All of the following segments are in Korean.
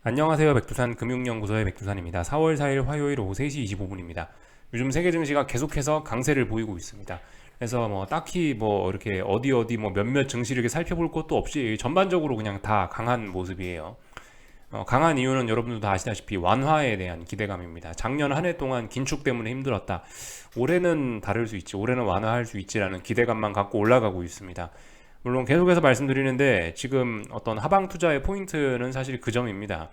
안녕하세요. 백두산 금융연구소의 백두산입니다. 4월 4일 화요일 오후 3시 25분입니다. 요즘 세계 증시가 계속해서 강세를 보이고 있습니다. 그래서 뭐 딱히 뭐 이렇게 어디 뭐 몇몇 증시를 이렇게 살펴볼 것도 없이 전반적으로 그냥 다 강한 모습이에요. 강한 이유는 여러분도 다 아시다시피 완화에 대한 기대감입니다. 작년 한 해 동안 긴축 때문에 힘들었다. 올해는 다를 수 있지. 올해는 완화할 수 있지라는 기대감만 갖고 올라가고 있습니다. 물론 계속해서 말씀드리는데 지금 어떤 하방 투자의 포인트는 사실 그 점입니다.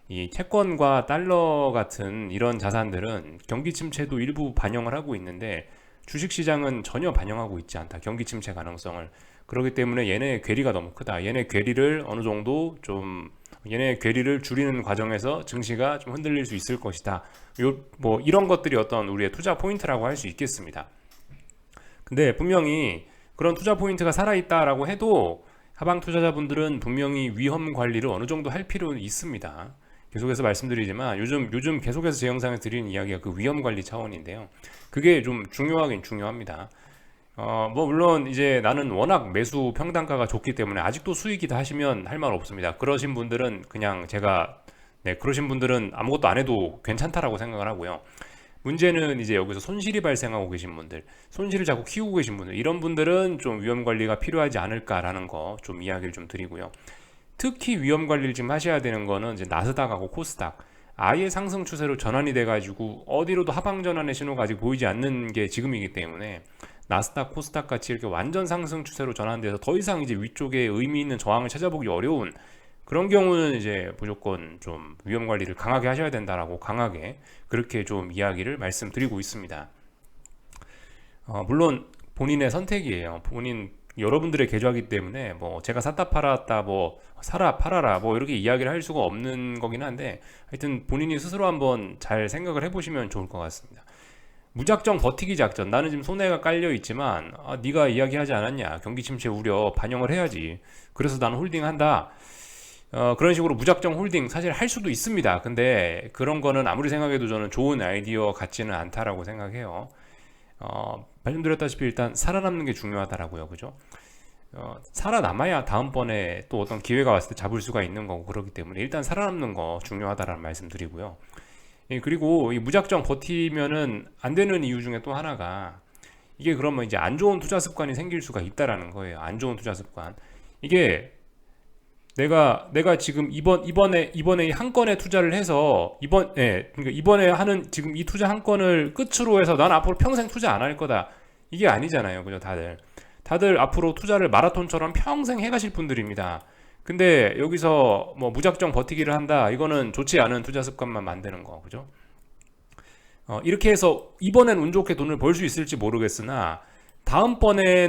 이 채권과 달러 같은 이런 자산들은 경기 침체도 일부 반영을 하고 있는데 주식시장은 전혀 반영하고 있지 않다. 경기 침체 가능성을. 그렇기 때문에 얘네의 괴리가 너무 크다. 얘네 괴리를 어느 정도 좀 얘네 괴리를 줄이는 과정에서 증시가 좀 흔들릴 수 있을 것이다. 뭐 이런 것들이 어떤 우리의 투자 포인트라고 할 수 있겠습니다. 근데 분명히 그런 투자 포인트가 살아있다라고 해도 하방 투자자분들은 분명히 위험 관리를 어느 정도 할 필요는 있습니다. 계속해서 말씀드리지만 요즘 계속해서 제 영상에 드리는 이야기가 그 위험 관리 차원인데요. 그게 좀 중요하긴 중요합니다. 뭐 물론 이제 나는 워낙 매수 평단가가 좋기 때문에 아직도 수익이다 하시면 할 말 없습니다. 그러신 분들은 그냥 제가 그러신 분들은 아무것도 안 해도 괜찮다라고 생각을 하고요. 문제는 이제 여기서 손실이 발생하고 계신 분들, 손실을 자꾸 키우고 계신 분들, 이런 분들은 좀 위험 관리가 필요하지 않을까라는 거 좀 이야기를 좀 드리고요. 특히 위험 관리를 지금 하셔야 되는 거는 이제 나스닥하고 코스닥. 아예 상승 추세로 전환이 돼가지고 어디로도 하방 전환의 신호가 아직 보이지 않는 게 지금이기 때문에 나스닥, 코스닥 같이 이렇게 완전 상승 추세로 전환돼서 더 이상 이제 위쪽에 의미 있는 저항을 찾아보기 어려운 그런 경우는 이제 무조건 좀 위험 관리를 강하게 하셔야 된다라고 강하게 그렇게 좀 이야기를 말씀드리고 있습니다. 물론 본인의 선택이에요. 여러분들의 계좌이기 때문에 뭐 제가 샀다 팔았다 뭐 사라 팔아라 뭐 이렇게 이야기를 할 수가 없는 거긴 한데 하여튼 본인이 스스로 한번 잘 생각을 해보시면 좋을 것 같습니다. 무작정 버티기 작전. 나는 지금 손해가 깔려 있지만 네가 이야기하지 않았냐. 경기 침체 우려 반영을 해야지. 그래서 나는 홀딩한다. 그런 식으로 무작정 홀딩 사실 할 수도 있습니다. 근데 그런 거는 아무리 생각해도 저는 좋은 아이디어 같지는 않다라고 생각해요. 말씀드렸다시피 일단 살아남는 게 중요하다라고요. 그죠? 살아남아야 다음번에 또 어떤 기회가 왔을 때 잡을 수가 있는 거고 그렇기 때문에 일단 살아남는 거 중요하다라는 말씀 드리고요. 그리고 이 무작정 버티면은 안 되는 이유 중에 또 하나가 이게 그러면 이제 안 좋은 투자 습관이 생길 수가 있다라는 거예요. 안 좋은 투자 습관. 이게 내가 지금 이번에 한 건에 투자를 해서 그러니까 이번에 하는 지금 이 투자 한 건을 끝으로 해서 난 앞으로 평생 투자 안 할 거다. 이게 아니잖아요. 그죠? 다들 앞으로 투자를 마라톤처럼 평생 해가실 분들입니다. 근데 여기서 뭐 무작정 버티기를 한다. 이거는 좋지 않은 투자 습관만 만드는 거. 그죠? 이렇게 해서 이번엔 운 좋게 돈을 벌 수 있을지 모르겠으나 다음번에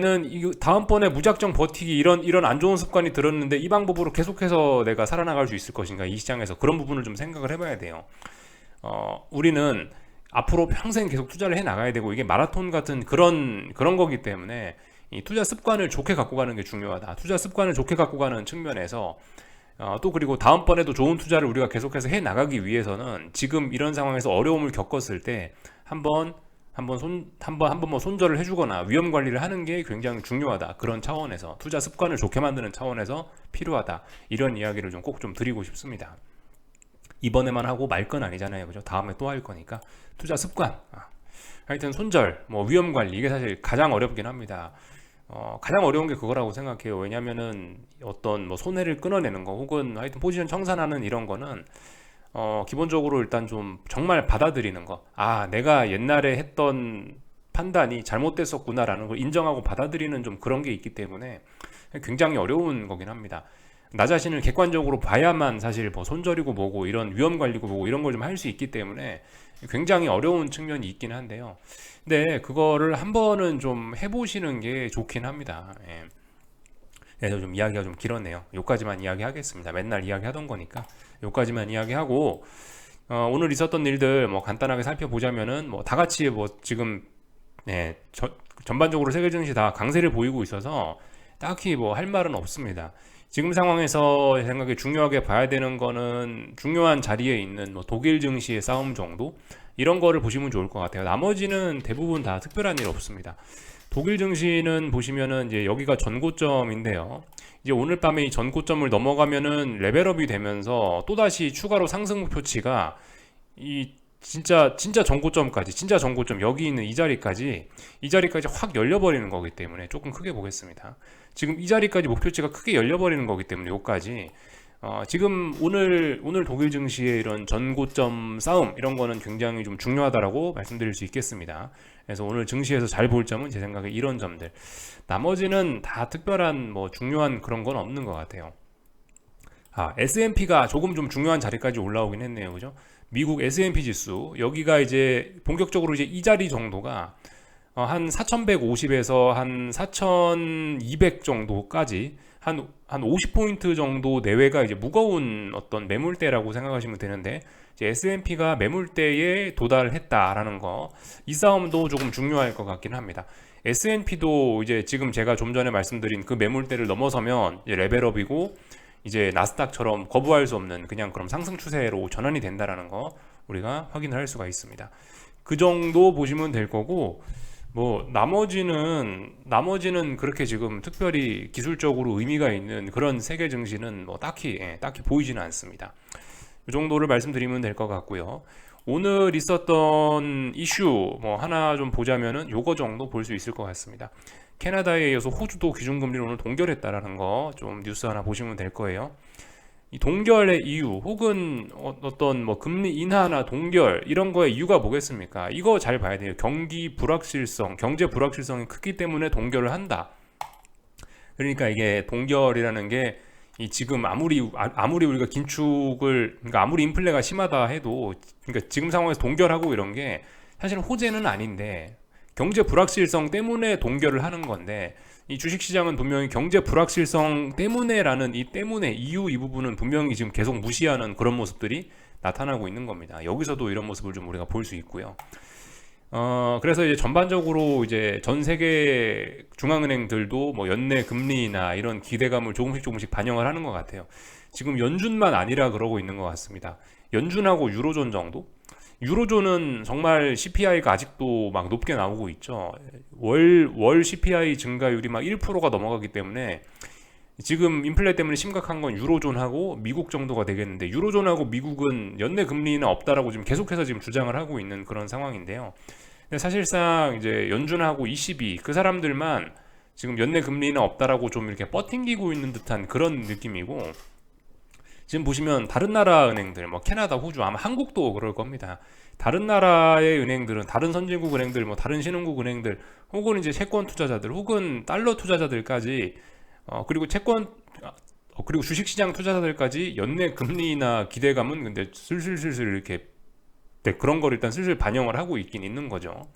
무작정 버티기 이런 안 좋은 습관이 들었는데 이 방법으로 계속해서 내가 살아나갈 수 있을 것인가 이 시장에서 그런 부분을 좀 생각을 해봐야 돼요. 우리는 앞으로 평생 계속 투자를 해 나가야 되고 이게 마라톤 같은 그런 거기 때문에 이 투자 습관을 좋게 갖고 가는 게 중요하다. 투자 습관을 좋게 갖고 가는 측면에서 또 그리고 다음번에도 좋은 투자를 우리가 계속해서 해 나가기 위해서는 지금 이런 상황에서 어려움을 겪었을 때 한번 뭐 손절을 해주거나 위험 관리를 하는 게 굉장히 중요하다. 그런 차원에서 투자 습관을 좋게 만드는 차원에서 필요하다. 이런 이야기를 좀 꼭 좀 드리고 싶습니다. 이번에만 하고 말 건 아니잖아요. 그죠? 다음에 또 할 거니까 투자 습관. 하여튼 손절, 뭐 위험 관리 이게 사실 가장 어렵긴 합니다. 가장 어려운 게 그거라고 생각해요. 왜냐면은 어떤 뭐 손해를 끊어내는 거 혹은 하여튼 포지션 청산하는 이런 거는 기본적으로 일단 좀 정말 받아들이는 거. 내가 옛날에 했던 판단이 잘못됐었구나라는 걸 인정하고 받아들이는 좀 그런 게 있기 때문에 굉장히 어려운 거긴 합니다. 나 자신을 객관적으로 봐야만 사실 뭐 손절이고 뭐고 이런 위험 관리고 뭐고 이런 걸 좀 할 수 있기 때문에 굉장히 어려운 측면이 있긴 한데요. 근데 그거를 한 번은 좀 해보시는 게 좋긴 합니다. 예. 그래서 좀 이야기가 좀 길었네요. 여기까지만 이야기하겠습니다. 맨날 이야기하던 거니까 여기까지만 이야기하고 오늘 있었던 일들 뭐 간단하게 살펴보자면은 뭐 다 같이 뭐 지금 전반적으로 세계 증시 다 강세를 보이고 있어서 딱히 뭐 할 말은 없습니다. 지금 상황에서 생각에 중요하게 봐야 되는 거는 중요한 자리에 있는 뭐 독일 증시의 싸움 정도 이런 거를 보시면 좋을 것 같아요. 나머지는 대부분 다 특별한 일 없습니다. 독일 증시는 보시면은 이제 여기가 전고점인데요. 이제 오늘 밤에 이 전고점을 넘어가면은 레벨업이 되면서 또다시 추가로 상승 목표치가 이 진짜 전고점까지, 진짜 전고점 여기 있는 이 자리까지 확 열려버리는 거기 때문에 조금 크게 보겠습니다. 지금 이 자리까지 목표치가 크게 열려버리는 거기 때문에 여기까지 지금 오늘 독일 증시의 이런 전고점 싸움 이런 거는 굉장히 좀 중요하다라고 말씀드릴 수 있겠습니다. 그래서 오늘 증시에서 잘 볼 점은 제 생각에 이런 점들. 나머지는 다 특별한 뭐 중요한 그런 건 없는 것 같아요. S&P가 조금 좀 중요한 자리까지 올라오긴 했네요. 그죠? 미국 S&P 지수 여기가 이제 본격적으로 이제 이 자리 정도가 한 4150에서 한 4200 정도까지 한 50포인트 정도 내외가 이제 무거운 어떤 매물대라고 생각하시면 되는데, 이제 S&P가 매물대에 도달했다라는 거, 이 싸움도 조금 중요할 것 같긴 합니다. S&P도 이제 지금 제가 좀 전에 말씀드린 그 매물대를 넘어서면 이제 레벨업이고, 이제 나스닥처럼 거부할 수 없는 그냥 그럼 상승 추세로 전환이 된다라는 거 우리가 확인을 할 수가 있습니다. 그 정도 보시면 될 거고, 뭐 나머지는 그렇게 지금 특별히 기술적으로 의미가 있는 그런 세계 증시는 뭐 딱히 보이지는 않습니다. 이 정도를 말씀드리면 될 것 같고요. 오늘 있었던 이슈 뭐 하나 좀 보자면은 요거 정도 볼 수 있을 것 같습니다. 캐나다에 이어서 호주도 기준금리를 오늘 동결했다라는 거 좀 뉴스 하나 보시면 될 거예요. 이 동결의 이유 혹은 어떤 뭐 금리 인하나 동결 이런 거의 이유가 뭐겠습니까? 이거 잘 봐야 돼요. 경제 불확실성이 크기 때문에 동결을 한다. 그러니까 이게 동결이라는 게 이 지금 아무리 우리가 그러니까 아무리 인플레가 심하다 해도, 그러니까 지금 상황에서 동결하고 이런 게 사실은 호재는 아닌데 경제 불확실성 때문에 동결을 하는 건데, 이 주식시장은 분명히 경제 불확실성 때문에라는 이 부분은 분명히 지금 계속 무시하는 그런 모습들이 나타나고 있는 겁니다. 여기서도 이런 모습을 좀 우리가 볼 수 있고요. 그래서 이제 전반적으로 이제 전 세계 중앙은행들도 뭐 연내 금리나 이런 기대감을 조금씩 반영을 하는 것 같아요. 지금 연준만 아니라 그러고 있는 것 같습니다. 연준하고 유로존 정도? 유로존은 정말 CPI가 아직도 막 높게 나오고 있죠. 월 CPI 증가율이 막 1%가 넘어가기 때문에 지금 인플레 때문에 심각한 건 유로존하고 미국 정도가 되겠는데, 유로존하고 미국은 연내 금리는 없다라고 지금 계속해서 지금 주장을 하고 있는 그런 상황인데요. 근데 사실상 이제 연준하고 ECB 그 사람들만 지금 연내 금리는 없다라고 좀 이렇게 뻗팅기고 있는 듯한 그런 느낌이고, 지금 보시면 다른 나라 은행들, 뭐 캐나다, 호주, 아마 한국도 그럴 겁니다. 다른 나라의 은행들은, 다른 선진국 은행들, 뭐 다른 신흥국 은행들, 혹은 이제 채권 투자자들, 혹은 달러 투자자들까지, 그리고 주식시장 투자자들까지 연내 금리나 기대감은 근데 슬슬 이렇게 그런 걸 일단 슬슬 반영을 하고 있긴 있는 거죠.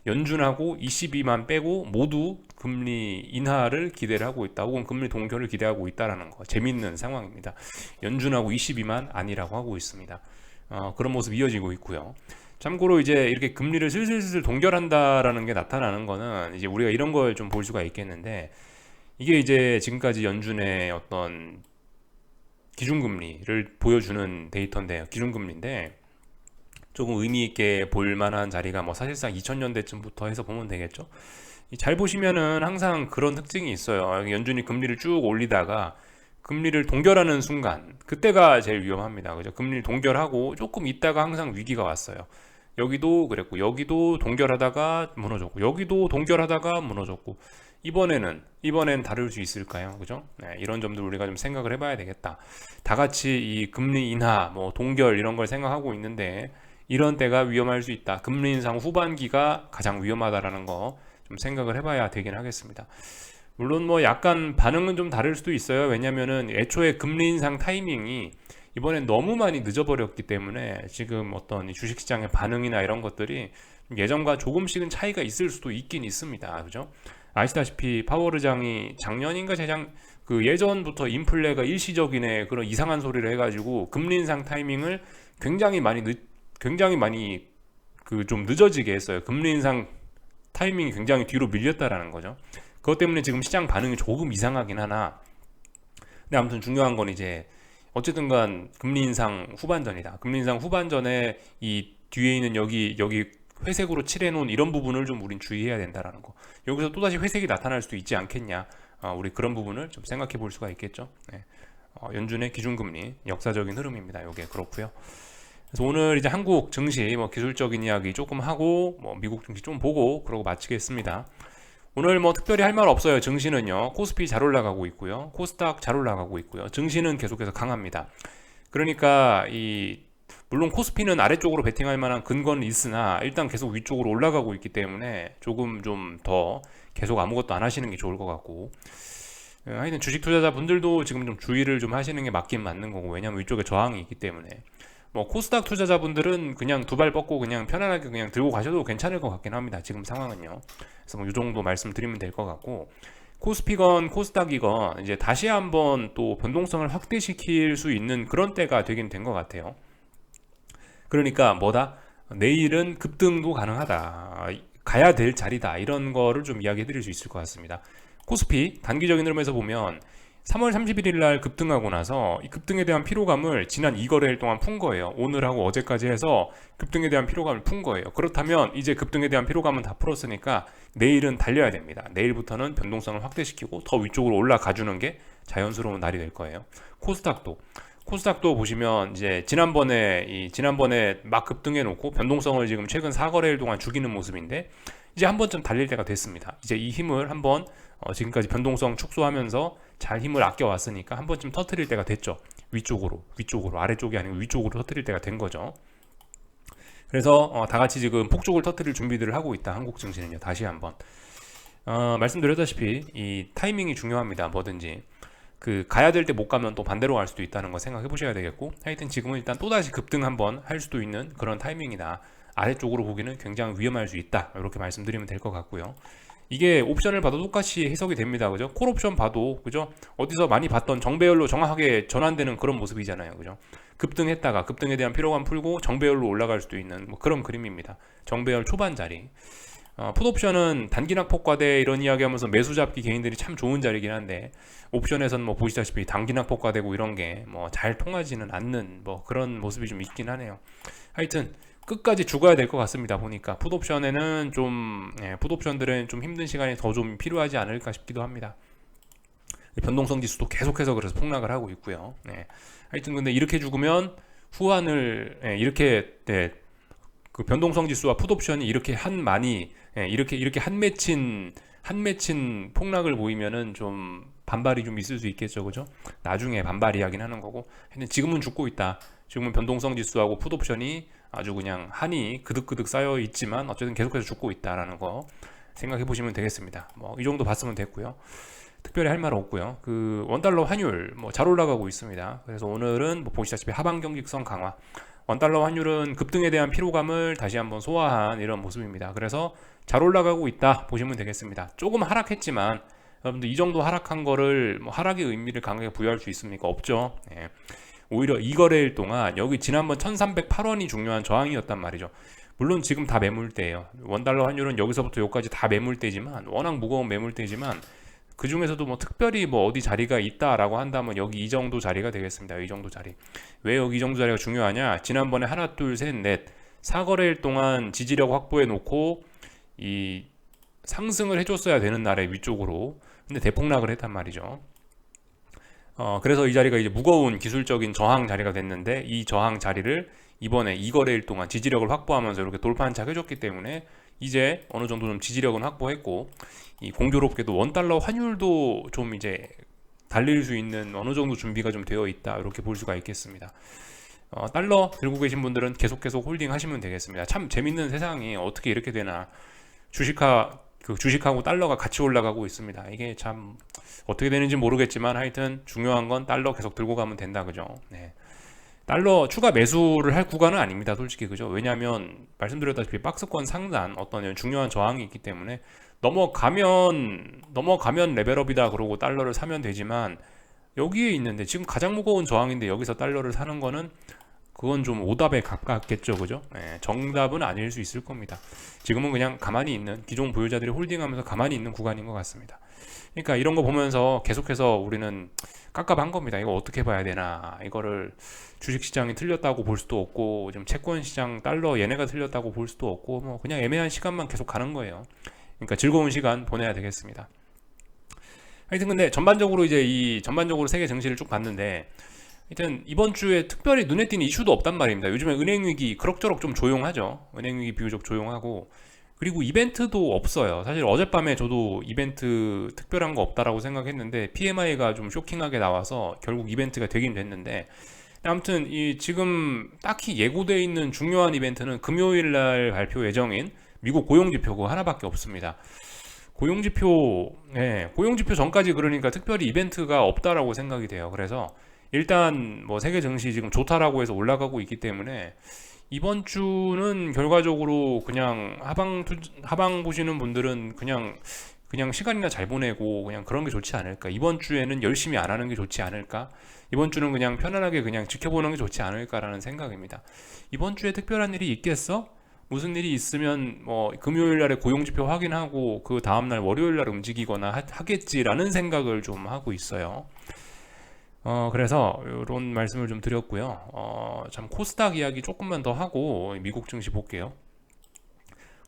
연준하고 ECB만 빼고 모두 금리 인하를 기대를 하고 있다, 혹은 금리 동결을 기대하고 있다라는 거, 재밌는 상황입니다. 연준하고 ECB만 아니라고 하고 있습니다. 그런 모습이 이어지고 있고요. 참고로 이제 이렇게 금리를 슬슬 동결한다라는 게 나타나는 거는 이제 우리가 이런 걸 좀 볼 수가 있겠는데, 이게 이제 지금까지 연준의 어떤 기준금리를 보여주는 데이터인데요. 기준금리인데 조금 의미 있게 볼 만한 자리가 뭐 사실상 2000년대쯤부터 해서 보면 되겠죠. 잘 보시면은 항상 그런 특징이 있어요. 연준이 금리를 쭉 올리다가 금리를 동결하는 순간, 그때가 제일 위험합니다. 그죠? 금리를 동결하고 조금 있다가 항상 위기가 왔어요. 여기도 그랬고, 여기도 동결하다가 무너졌고, 여기도 동결하다가 무너졌고, 이번엔 다를 수 있을까요? 그죠? 네, 이런 점들 우리가 좀 생각을 해봐야 되겠다. 다 같이 이 금리 인하, 뭐 동결 이런 걸 생각하고 있는데, 이런 때가 위험할 수 있다. 금리 인상 후반기가 가장 위험하다라는 거 좀 생각을 해봐야 되긴 하겠습니다. 물론 뭐 약간 반응은 좀 다를 수도 있어요. 왜냐면은 애초에 금리 인상 타이밍이 이번엔 너무 많이 늦어버렸기 때문에 지금 어떤 이 주식시장의 반응이나 이런 것들이 예전과 조금씩은 차이가 있을 수도 있긴 있습니다. 그죠? 아시다시피 파월 의장이 작년인가 그 예전부터 인플레가 일시적이네 그런 이상한 소리를 해가지고 금리 인상 타이밍을 굉장히 많이 그 좀 늦어지게 했어요. 금리 인상 타이밍이 굉장히 뒤로 밀렸다라는 거죠. 그것 때문에 지금 시장 반응이 조금 이상하긴 하나, 근데 아무튼 중요한 건 이제 어쨌든 간 금리 인상 후반전이다. 금리 인상 후반전에 이 뒤에 있는 여기 회색으로 칠해놓은 이런 부분을 좀 우린 주의해야 된다라는 거. 여기서 또다시 회색이 나타날 수도 있지 않겠냐. 우리 그런 부분을 좀 생각해 볼 수가 있겠죠. 네. 연준의 기준금리 역사적인 흐름입니다. 요게 그렇고요. 그래서 오늘 이제 한국 증시 뭐 기술적인 이야기 조금 하고 뭐 미국 증시 좀 보고 그러고 마치겠습니다. 오늘 뭐 특별히 할 말 없어요. 증시는요. 코스피 잘 올라가고 있고요. 코스닥 잘 올라가고 있고요. 증시는 계속해서 강합니다. 그러니까 물론 코스피는 아래쪽으로 베팅할 만한 근거는 있으나 일단 계속 위쪽으로 올라가고 있기 때문에 조금 좀 더 계속 아무것도 안 하시는 게 좋을 것 같고, 하여튼 주식 투자자분들도 지금 좀 주의를 좀 하시는 게 맞긴 맞는 거고, 왜냐면 위쪽에 저항이 있기 때문에. 뭐 코스닥 투자자분들은 그냥 두 발 뻗고 그냥 편안하게 그냥 들고 가셔도 괜찮을 것 같긴 합니다. 지금 상황은요. 그래서 뭐 이 정도 말씀드리면 될 것 같고, 코스피건 코스닥이건 이제 다시 한번 또 변동성을 확대시킬 수 있는 그런 때가 되긴 된 것 같아요. 그러니까 뭐다? 내일은 급등도 가능하다. 가야 될 자리다. 이런 거를 좀 이야기해 드릴 수 있을 것 같습니다. 코스피 단기적인 흐름에서 보면 3월 31일 날 급등하고 나서 이 급등에 대한 피로감을 지난 2거래일 동안 푼 거예요. 오늘하고 어제까지 해서 급등에 대한 피로감을 푼 거예요. 그렇다면 이제 급등에 대한 피로감은 다 풀었으니까 내일은 달려야 됩니다. 내일부터는 변동성을 확대시키고 더 위쪽으로 올라가 주는 게 자연스러운 날이 될 거예요. 코스닥도 보시면 이제 지난번에 막 급등해 놓고 변동성을 지금 최근 4거래일 동안 죽이는 모습인데 이제 한 번쯤 달릴 때가 됐습니다. 이제 이 힘을 한번 지금까지 변동성 축소하면서 잘 힘을 아껴 왔으니까 한 번쯤 터트릴 때가 됐죠. 위쪽으로 아래쪽이 아니고 위쪽으로 터트릴 때가 된 거죠. 그래서 다 같이 지금 폭쪽을 터트릴 준비들을 하고 있다. 한국 증시는요. 다시 한번 말씀드렸다시피 이 타이밍이 중요합니다. 뭐든지 가야 될 때 못 가면 또 반대로 갈 수도 있다는 거 생각해 보셔야 되겠고, 하여튼 지금은 일단 또다시 급등 한번 할 수도 있는 그런 타이밍이다. 아래쪽으로 보기는 굉장히 위험할 수 있다. 이렇게 말씀드리면 될 것 같고요. 이게 옵션을 봐도 똑같이 해석이 됩니다. 그죠? 콜옵션 봐도, 그죠? 어디서 많이 봤던 정배열로 정확하게 전환되는 그런 모습이잖아요. 그죠? 급등했다가 급등에 대한 피로감 풀고 정배열로 올라갈 수도 있는 뭐 그런 그림입니다. 정배열 초반 자리. 풋옵션은 단기낙 폭과대 이런 이야기 하면서 매수 잡기 개인들이 참 좋은 자리긴 한데, 옵션에서는 뭐 보시다시피 단기낙 폭과되고 이런 게 뭐 잘 통하지는 않는 뭐 그런 모습이 좀 있긴 하네요. 하여튼 끝까지 죽어야 될 것 같습니다. 보니까 풋옵션에는 풋옵션들은 좀 힘든 시간이 더 좀 필요하지 않을까 싶기도 합니다. 변동성 지수도 계속해서 그래서 폭락을 하고 있고요. 하여튼 근데 이렇게 죽으면 후환을 그 변동성 지수와 풋옵션이 이렇게 이렇게 한 맺힌 폭락을 보이면은 좀 반발이 좀 있을 수 있겠죠, 그죠? 나중에 반발 이야기는 하는 거고, 근데 지금은 죽고 있다. 지금은 변동성 지수하고 풋옵션이 아주 그냥 한이 그득그득 쌓여 있지만 어쨌든 계속해서 죽고 있다라는 거 생각해 보시면 되겠습니다. 뭐 이 정도 봤으면 됐고요. 특별히 할 말 없고요. 원달러 환율 뭐 잘 올라가고 있습니다. 그래서 오늘은 뭐 보시다시피 하방 경직성 강화. 원달러 환율은 급등에 대한 피로감을 다시 한번 소화한 이런 모습입니다. 그래서 잘 올라가고 있다 보시면 되겠습니다. 조금 하락했지만 여러분들 이 정도 하락한 거를 뭐 하락의 의미를 강하게 부여할 수 있습니까? 없죠. 오히려 2거래일 동안 여기 지난번 1308원이 중요한 저항이었단 말이죠. 물론 지금 다 매물대예요. 원달러 환율은 여기서부터 여기까지 다 매물대지만, 워낙 무거운 매물대지만 그 중에서도 뭐 특별히 뭐 어디 자리가 있다라고 한다면 여기 이 정도 자리가 되겠습니다. 이 정도 자리. 왜 여기 이 정도 자리가 중요하냐? 지난번에 하나, 둘, 셋, 넷 4거래일 동안 지지력 확보해 놓고 이 상승을 해줬어야 되는 날에 위쪽으로, 근데 대폭락을 했단 말이죠. 그래서 이 자리가 이제 무거운 기술적인 저항 자리가 됐는데, 이 저항 자리를 이번에 2거래일 동안 지지력을 확보하면서 이렇게 돌파한착 해줬기 때문에 이제 어느 정도 좀 지지력은 확보했고, 이 공교롭게도 원달러 환율도 좀 이제 달릴 수 있는 어느 정도 준비가 좀 되어 있다, 이렇게 볼 수가 있겠습니다. 달러 들고 계신 분들은 계속 홀딩 하시면 되겠습니다. 참 재밌는 세상이 어떻게 이렇게 되나. 주식하고 달러가 같이 올라가고 있습니다. 이게 참 어떻게 되는지 모르겠지만 하여튼 중요한 건 달러 계속 들고 가면 된다, 그죠? 달러 추가 매수를 할 구간은 아닙니다, 솔직히, 그죠? 왜냐하면 말씀드렸다시피 박스권 상단 어떤 중요한 저항이 있기 때문에 넘어가면 레벨업이다 그러고 달러를 사면 되지만, 여기에 있는데 지금 가장 무거운 저항인데 여기서 달러를 사는 거는 그건 좀 오답에 가깝겠죠, 그죠? 정답은 아닐 수 있을 겁니다. 지금은 그냥 가만히 있는 기존 보유자들이 홀딩하면서 가만히 있는 구간인 것 같습니다. 그러니까 이런 거 보면서 계속해서 우리는 깝깝한 겁니다. 이거 어떻게 봐야 되나? 이거를 주식시장이 틀렸다고 볼 수도 없고, 지금 채권시장 달러 얘네가 틀렸다고 볼 수도 없고, 뭐 그냥 애매한 시간만 계속 가는 거예요. 그러니까 즐거운 시간 보내야 되겠습니다. 하여튼 근데 전반적으로 이제 이 전반적으로 세계 증시를 쭉 봤는데 하여튼 이번 주에 특별히 눈에 띄는 이슈도 없단 말입니다. 요즘에 은행 위기 그럭저럭 좀 조용하죠. 은행 위기 비교적 조용하고 그리고 이벤트도 없어요. 사실 어젯밤에 저도 이벤트 특별한 거 없다라고 생각했는데 PMI가 좀 쇼킹하게 나와서 결국 이벤트가 되긴 됐는데 아무튼 이 지금 딱히 예고되어 있는 중요한 이벤트는 금요일 날 발표 예정인 미국 고용지표 그거 하나밖에 없습니다. 고용지표, 네, 고용지표 전까지 그러니까 특별히 이벤트가 없다라고 생각이 돼요. 그래서 일단 뭐 세계 증시 지금 좋다라고 해서 올라가고 있기 때문에 이번 주는 결과적으로 그냥 하방 보시는 분들은 그냥 시간이나 잘 보내고 그냥 그런 게 좋지 않을까. 이번 주에는 열심히 안 하는 게 좋지 않을까. 이번 주는 그냥 편안하게 그냥 지켜보는 게 좋지 않을까라는 생각입니다. 이번 주에 특별한 일이 있겠어? 무슨 일이 있으면 뭐 금요일 날에 고용지표 확인하고 그 다음날 월요일 날 움직이거나 하겠지라는 생각을 좀 하고 있어요. 그래서 이런 말씀을 좀 드렸고요. 참 코스닥 이야기 조금만 더 하고 미국 증시 볼게요.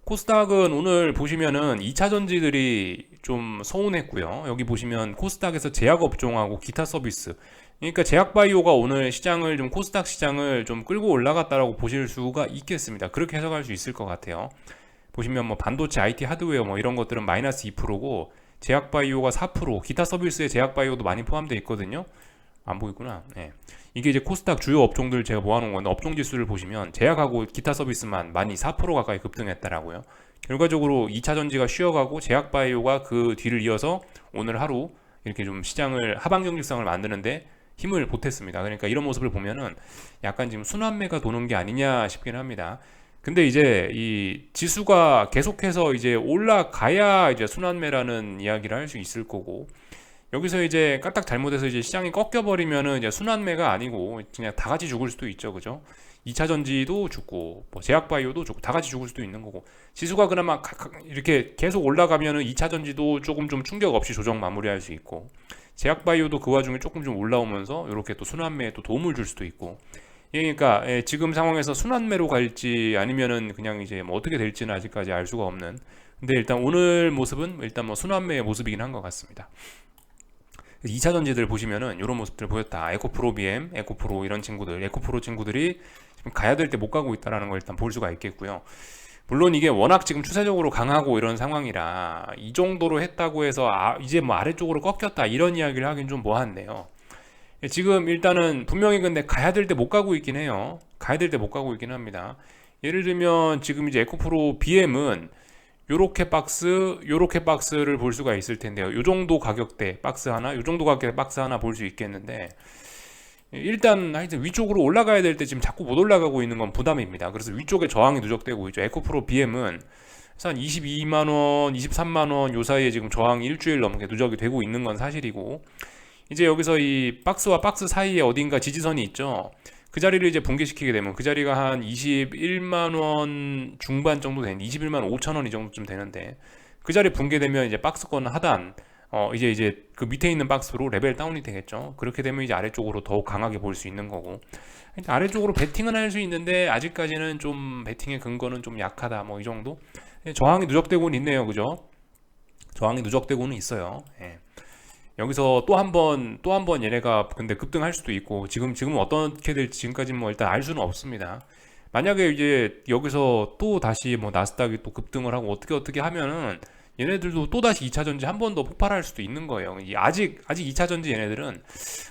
코스닥은 오늘 보시면은 2차 전지들이 좀 서운했고요. 여기 보시면 코스닥에서 제약업종하고 기타 서비스. 그러니까 제약바이오가 오늘 시장을 좀 코스닥 시장을 좀 끌고 올라갔다라고 보실 수가 있겠습니다. 그렇게 해석할 수 있을 것 같아요. 보시면 뭐 반도체, IT 하드웨어 뭐 이런 것들은 마이너스 2%고 제약바이오가 4%, 기타 서비스에 제약바이오도 많이 포함되어 있거든요. 안 보이구나. 네. 이게 이제 코스닥 주요 업종들 제가 모아놓은 건데 업종 지수를 보시면 제약하고 기타 서비스만 많이 4% 가까이 급등했다라고요. 결과적으로 2차 전지가 쉬어가고 제약바이오가 그 뒤를 이어서 오늘 하루 이렇게 좀 시장을 하방 경직성을 만드는데 힘을 보탰습니다. 그러니까 이런 모습을 보면은 약간 지금 순환매가 도는 게 아니냐 싶긴 합니다. 근데 이제 이 지수가 계속해서 이제 올라가야 이제 순환매라는 이야기를 할 수 있을 거고 여기서 이제 까딱 잘못해서 이제 시장이 꺾여버리면은 이제 순환매가 아니고 그냥 다 같이 죽을 수도 있죠, 그죠? 2차 전지도 죽고 뭐 제약바이오도 죽고 다 같이 죽을 수도 있는 거고 지수가 그나마 이렇게 계속 올라가면은 2차 전지도 조금 좀 충격 없이 조정 마무리할 수 있고 제약바이오도 그 와중에 조금 좀 올라오면서 이렇게 또 순환매에 또 도움을 줄 수도 있고 그러니까 지금 상황에서 순환매로 갈지 아니면은 그냥 이제 뭐 어떻게 될지는 아직까지 알 수가 없는 근데 일단 오늘 모습은 일단 뭐 순환매의 모습이긴 한 것 같습니다. 2차 전지들 보시면은 이런 모습들 보였다. 에코프로 BM, 에코프로 이런 친구들, 에코프로 친구들이 지금 가야 될 때 못 가고 있다라는 걸 일단 볼 수가 있겠고요. 물론 이게 워낙 지금 추세적으로 강하고 이런 상황이라 이 정도로 했다고 해서 이제 뭐 아래쪽으로 꺾였다 이런 이야기를 하긴 좀 뭐한데요. 지금 일단은 분명히 근데 가야 될 때 못 가고 있긴 해요. 가야 될 때 못 가고 있긴 합니다. 예를 들면 지금 이제 에코프로 BM은 요렇게 박스를 볼 수가 있을 텐데요. 요 정도 가격대 박스 하나, 요 정도 가격대 박스 하나 볼 수 있겠는데 일단 하여튼 위쪽으로 올라가야 될 때 지금 자꾸 못 올라가고 있는 건 부담입니다. 그래서 위쪽에 저항이 누적되고 있죠. 에코프로 BM은 한 22만원, 23만원 요 사이에 지금 저항이 일주일 넘게 누적이 되고 있는 건 사실이고 이제 여기서 이 박스와 박스 사이에 어딘가 지지선이 있죠. 그 자리를 이제 붕괴시키게 되면 그 자리가 한 21만원 중반 정도 되는 21만 5천원 이 정도쯤 되는데 그 자리 붕괴되면 이제 박스권 하단 이제 그 밑에 있는 박스로 레벨 다운이 되겠죠. 그렇게 되면 이제 아래쪽으로 더욱 강하게 볼 수 있는 거고 아래쪽으로 베팅은 할 수 있는데 아직까지는 좀 베팅의 근거는 좀 약하다 뭐 이 정도 저항이 누적되고는 있네요. 그죠? 저항이 누적되고는 있어요. 예. 여기서 또 한 번 얘네가 근데 급등할 수도 있고 지금은 어떻게 될지 지금까지는 뭐 일단 알 수는 없습니다. 만약에 이제 여기서 또 다시 뭐 나스닥이 또 급등을 하고 어떻게 하면은 얘네들도 또 다시 2차 전지 한 번 더 폭발할 수도 있는 거예요. 아직 2차 전지 얘네들은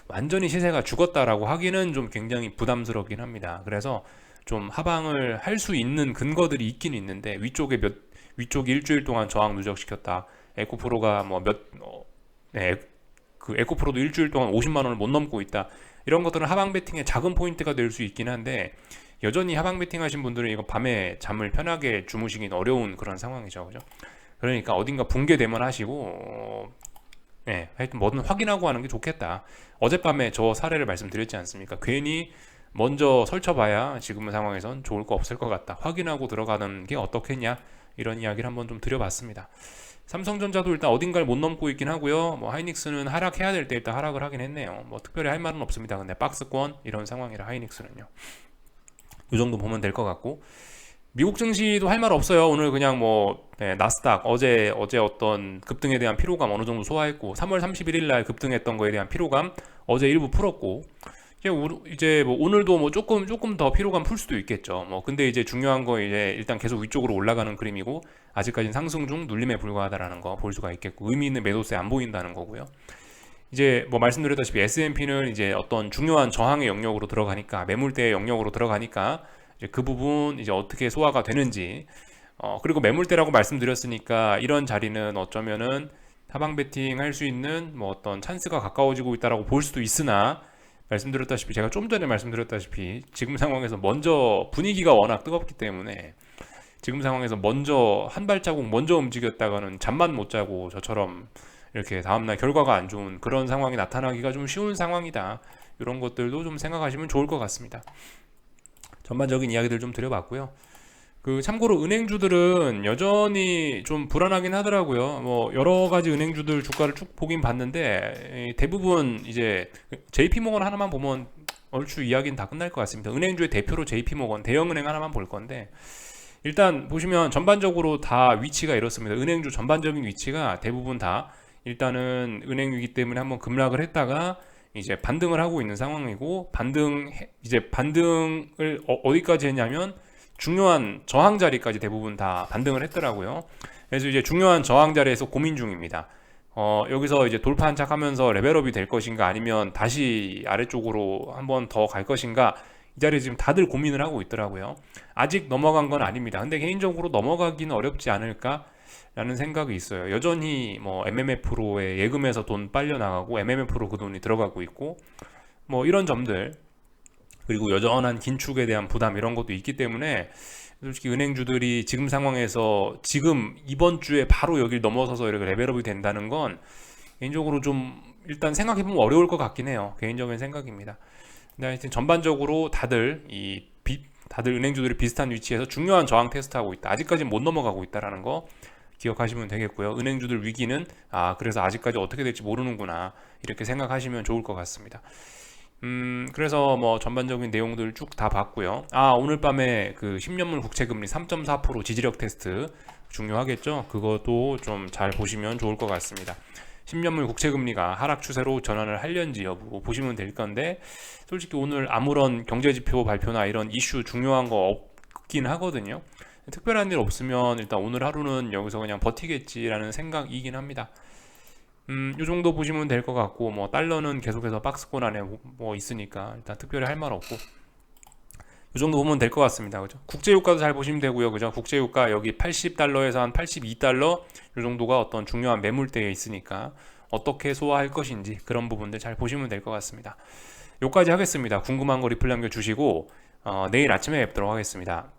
완전히 시세가 죽었다라고 하기는 좀 굉장히 부담스럽긴 합니다. 그래서 좀 하방을 할 수 있는 근거들이 있긴 있는데 위쪽에 일주일 동안 저항 누적시켰다. 에코프로가 그 에코프로도 일주일 동안 50만 원을 못 넘고 있다. 이런 것들은 하방 베팅의 작은 포인트가 될 수 있긴 한데 여전히 하방 베팅 하신 분들은 이거 밤에 잠을 편하게 주무시긴 어려운 그런 상황이죠. 그죠? 그러니까 어딘가 붕괴되면 하시고 하여튼 뭐든 확인하고 하는 게 좋겠다. 어젯밤에 저 사례를 말씀드렸지 않습니까? 괜히 먼저 설쳐봐야 지금 상황에선 좋을 거 없을 것 같다. 확인하고 들어가는 게 어떻겠냐 이런 이야기를 한번 좀 드려봤습니다. 삼성전자도 일단 어딘가를 못 넘고 있긴 하고요. 뭐 하이닉스는 하락해야 될 때 일단 하락을 하긴 했네요. 뭐 특별히 할 말은 없습니다. 근데 박스권 이런 상황이라 하이닉스는요. 이 정도 보면 될 것 같고 미국 증시도 할 말 없어요. 오늘 그냥 뭐 나스닥 어제 어떤 급등에 대한 피로감 어느 정도 소화했고 3월 31일 날 급등했던 거에 대한 피로감 어제 일부 풀었고 이제 뭐 오늘도 뭐 조금 더 피로감 풀 수도 있겠죠. 뭐 근데 이제 중요한 거 이제 일단 계속 위쪽으로 올라가는 그림이고 아직까지는 상승 중 눌림에 불과하다라는 거 볼 수가 있겠고 의미 있는 매도세 안 보인다는 거고요. 이제 뭐 말씀드렸다시피 S&P는 이제 어떤 중요한 저항의 영역으로 들어가니까 매물대의 영역으로 들어가니까 이제 그 부분 이제 어떻게 소화가 되는지 그리고 매물대라고 말씀드렸으니까 이런 자리는 어쩌면은 하방 베팅 할 수 있는 뭐 어떤 찬스가 가까워지고 있다라고 볼 수도 있으나 말씀드렸다시피 제가 좀 전에 말씀드렸다시피 지금 상황에서 먼저 분위기가 워낙 뜨겁기 때문에 지금 상황에서 먼저 한 발자국 먼저 움직였다가는 잠만 못 자고 저처럼 이렇게 다음날 결과가 안 좋은 그런 상황이 나타나기가 좀 쉬운 상황이다. 이런 것들도 좀 생각하시면 좋을 것 같습니다. 전반적인 이야기들 좀 드려봤고요. 그 참고로 은행주들은 여전히 좀 불안하긴 하더라고요. 뭐 여러 가지 은행주들 주가를 쭉 보긴 봤는데 대부분 이제 JP모건 하나만 보면 얼추 이야기는 다 끝날 것 같습니다. 은행주의 대표로 JP모건 대형은행 하나만 볼 건데 일단 보시면 전반적으로 다 위치가 이렇습니다. 은행주 전반적인 위치가 대부분 다 일단은 은행이기 때문에 한번 급락을 했다가 이제 반등을 하고 있는 상황이고 이제 반등을 어디까지 했냐면 중요한 저항 자리까지 대부분 다 반등을 했더라고요. 그래서 이제 중요한 저항 자리에서 고민 중입니다. 여기서 이제 돌파 한착하면서 레벨업이 될 것인가 아니면 다시 아래쪽으로 한번 더 갈 것인가 이 자리에 지금 다들 고민을 하고 있더라고요. 아직 넘어간 건 아닙니다. 근데 개인적으로 넘어가기는 어렵지 않을까 라는 생각이 있어요. 여전히 뭐 MMF로의 예금에서 돈 빨려 나가고 MMF로 그 돈이 들어가고 있고 뭐 이런 점들 그리고 여전한 긴축에 대한 부담 이런 것도 있기 때문에 솔직히 은행주들이 지금 상황에서 지금 이번 주에 바로 여길 넘어서서 이렇게 레벨업이 된다는 건 개인적으로 좀 일단 생각해보면 어려울 것 같긴 해요. 개인적인 생각입니다. 근데 하여튼 전반적으로 다들 은행주들이 비슷한 위치에서 중요한 저항 테스트하고 있다. 아직까지 못 넘어가고 있다라는 거 기억하시면 되겠고요. 은행주들 위기는 그래서 아직까지 어떻게 될지 모르는구나 이렇게 생각하시면 좋을 것 같습니다. 그래서 뭐 전반적인 내용들 쭉 다 봤고요. 오늘 밤에 그 10년물 국채금리 3.4% 지지력 테스트 중요하겠죠? 그것도 좀 잘 보시면 좋을 것 같습니다. 10년물 국채금리가 하락 추세로 전환을 할련지 여부 보시면 될 건데 솔직히 오늘 아무런 경제지표 발표나 이런 이슈 중요한 거 없긴 하거든요. 특별한 일 없으면 일단 오늘 하루는 여기서 그냥 버티겠지라는 생각이긴 합니다. 요 정도 보시면 될 것 같고 뭐 달러는 계속해서 박스권 안에 뭐 있으니까 일단 특별히 할 말 없고 요 정도 보면 될 것 같습니다. 그죠? 국제유가도 잘 보시면 되고요. 그죠? 국제유가 여기 80달러에서 한 82달러 요 정도가 어떤 중요한 매물대에 있으니까 어떻게 소화할 것인지 그런 부분들 잘 보시면 될 것 같습니다. 요까지 하겠습니다. 궁금한 거 리플 남겨주시고 내일 아침에 뵙도록 하겠습니다.